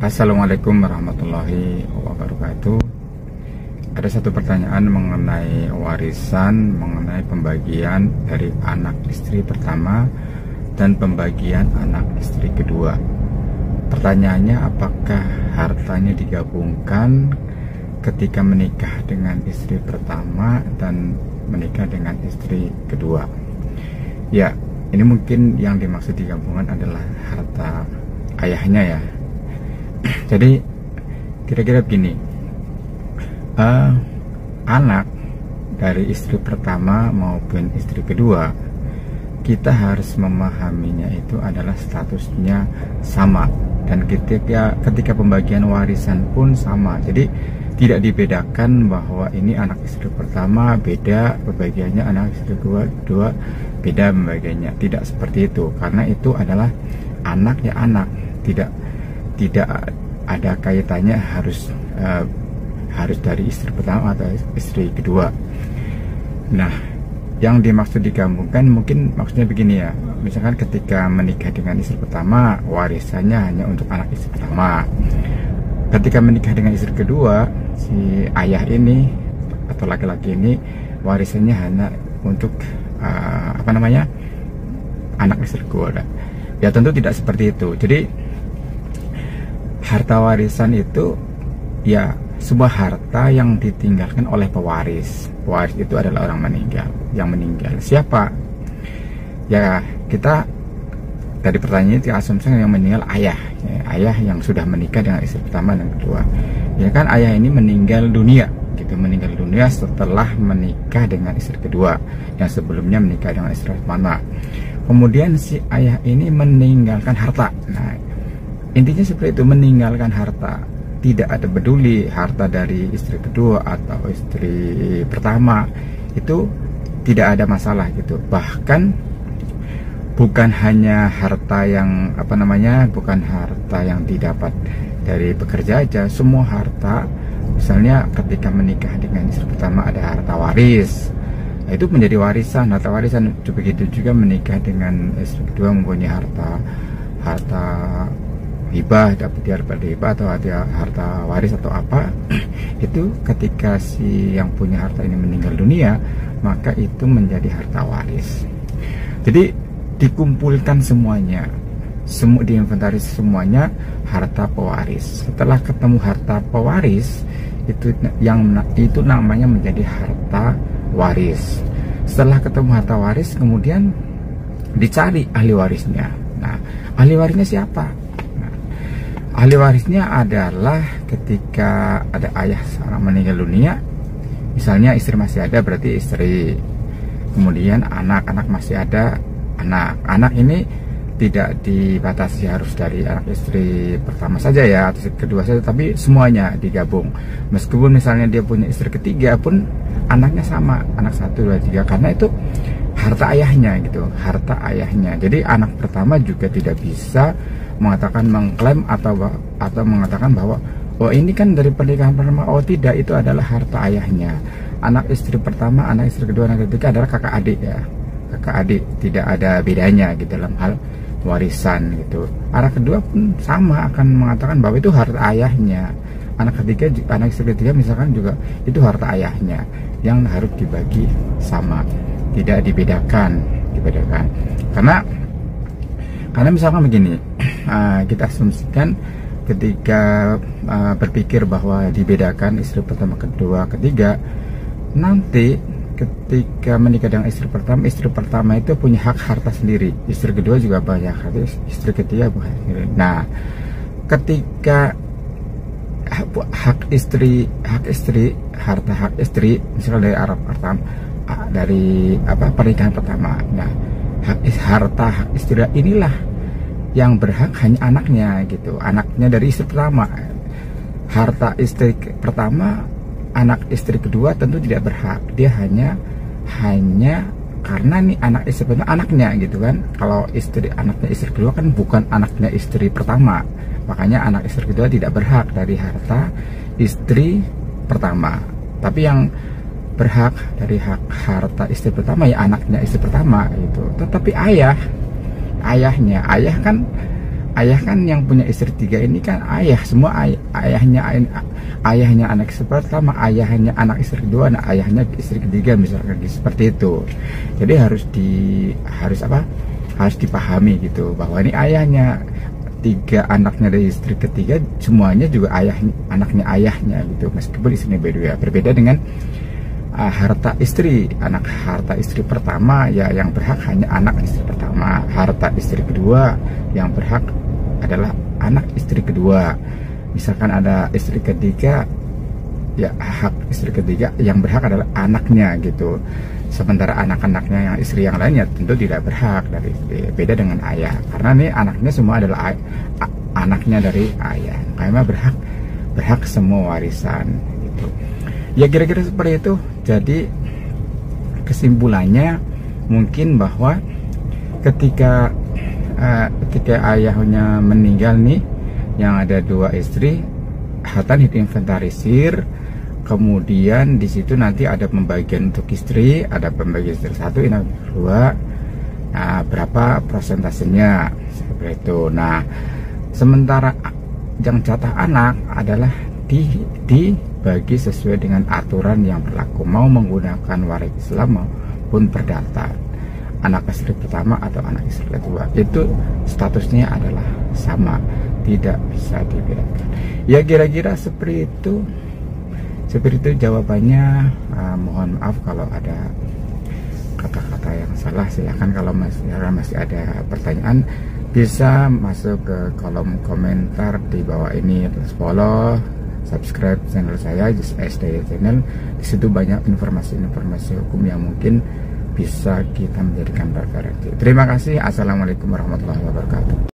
Assalamualaikum warahmatullahi wabarakatuh. Ada satu pertanyaan mengenai warisan, mengenai pembagian dari anak istri pertama dan pembagian anak istri kedua. Pertanyaannya, apakah hartanya digabungkan ketika menikah dengan istri pertama dan menikah dengan istri kedua? Ya, ini mungkin yang dimaksud digabungkan adalah harta ayahnya ya. Jadi kira-kira begini, anak dari istri pertama maupun istri kedua, kita harus memahaminya itu adalah statusnya sama, dan ketika pembagian warisan pun sama. Jadi tidak dibedakan bahwa ini anak istri pertama beda pembagiannya, anak istri kedua beda pembagiannya. Tidak seperti itu, karena itu adalah anak ya anak, tidak ada kaitannya harus dari istri pertama atau istri kedua. Nah, yang dimaksud digabungkan mungkin maksudnya begini ya. Misalkan ketika menikah dengan istri pertama, warisannya hanya untuk anak istri pertama. Ketika menikah dengan istri kedua, si ayah ini atau laki-laki ini warisannya hanya untuk anak istri kedua. Ya tentu tidak seperti itu. Jadi harta warisan itu ya sebuah harta yang ditinggalkan oleh pewaris. Pewaris itu adalah orang meninggal. Yang meninggal siapa? Ya, kita dari pertanyaan itu asumsikan yang meninggal ayah ya, ayah yang sudah menikah dengan istri pertama dan kedua. Ya kan, ayah ini meninggal dunia gitu, meninggal dunia setelah menikah dengan istri kedua, yang sebelumnya menikah dengan istri pertama. Kemudian si ayah ini meninggalkan harta. Nah, intinya seperti itu, meninggalkan harta. Tidak ada peduli harta dari istri kedua atau istri pertama, itu tidak ada masalah gitu. Bahkan bukan hanya harta yang bukan harta yang didapat dari bekerja aja, semua harta. Misalnya ketika menikah dengan istri pertama ada harta waris, itu menjadi warisan, harta warisan. Begitu juga menikah dengan istri kedua mempunyai harta hibah, dapat hibah atau harta waris atau apa. Itu ketika si yang punya harta ini meninggal dunia, maka itu menjadi harta waris. Jadi dikumpulkan semuanya, diinventaris semuanya harta pewaris. Setelah ketemu harta pewaris, itu namanya menjadi harta waris. Setelah ketemu harta waris, kemudian dicari ahli warisnya. Nah, ahli warisnya siapa? Ahli warisnya adalah ketika ada ayah seorang meninggal dunia, misalnya istri masih ada, berarti istri. Kemudian anak-anak masih ada, anak ini tidak dibatasi harus dari anak istri pertama saja ya, atau istri kedua saja, tapi semuanya digabung. Meskipun misalnya dia punya istri ketiga pun anaknya sama, anak 1, 2, 3, karena itu harta ayahnya gitu, harta ayahnya. Jadi anak pertama juga tidak bisa mengklaim atau mengatakan bahwa oh ini kan dari pernikahan pertama. Oh tidak, itu adalah harta ayahnya. Anak istri pertama, anak istri kedua, anak ketiga adalah kakak adik ya, kakak adik, tidak ada bedanya gitu dalam hal warisan gitu. Anak kedua pun sama, akan mengatakan bahwa itu harta ayahnya. Anak ketiga, anak istri ketiga misalkan juga itu harta ayahnya, yang harus dibagi sama, tidak dibedakan. Karena misalkan begini, kita asumsikan ketika berpikir bahwa dibedakan istri pertama, kedua, ketiga, nanti ketika menikah dengan istri pertama itu punya hak harta sendiri, istri kedua juga banyak harta, istri ketiga bukan sendiri. Nah, ketika harta hak istri misalnya dari pernikahan pertama, nah harta hak istri inilah yang berhak hanya anaknya gitu, anaknya dari istri pertama. Harta istri pertama, anak istri kedua tentu tidak berhak, dia hanya karena nih anak istri pertama anaknya gitu kan. Kalau anaknya istri kedua kan bukan anaknya istri pertama, makanya anak istri kedua tidak berhak dari harta istri pertama. Tapi yang berhak dari harta istri pertama ya anaknya istri pertama itu. Tetapi ayah kan ayah kan yang punya istri 3 ini kan ayah semua, ayahnya anak istri pertama, ayahnya anak istri kedua, ayahnya istri ketiga misalkan seperti itu. Jadi harus dipahami gitu bahwa ini ayahnya 3 anaknya dari istri ketiga, semuanya juga anaknya ayahnya gitu, meskipun istrinya berbeda dengan harta istri. Harta istri pertama ya yang berhak hanya anak istri pertama, harta istri kedua yang berhak adalah anak istri kedua. Misalkan ada istri ketiga, ya hak istri ketiga yang berhak adalah anaknya gitu. Sementara anak-anaknya yang istri yang lainnya tentu tidak berhak dari istri. Beda dengan ayah, karena nih anaknya semua adalah anaknya dari ayah, karena berhak semua warisan gitu. Ya kira-kira seperti itu. Jadi kesimpulannya mungkin bahwa ketika ayahnya meninggal nih, yang ada 2 istri, harta diinventarisir, kemudian di situ nanti ada pembagian untuk istri, ada pembagian istri 1, ini 2, nah berapa persentasenya seperti itu. Nah sementara yang jatah anak adalah dibagi sesuai dengan aturan yang berlaku, mau menggunakan waris Islam maupun perdata. Anak istri pertama atau anak istri kedua itu statusnya adalah sama, tidak bisa dibedakan. Ya kira-kira seperti itu jawabannya. Mohon maaf kalau ada kata-kata yang salah, silahkan kalau masih ada pertanyaan bisa masuk ke kolom komentar di bawah ini. Terus follow, subscribe channel saya SDY Channel. Di situ banyak informasi hukum yang mungkin bisa kita menjadikan referensi. Terima kasih. Assalamualaikum warahmatullahi wabarakatuh.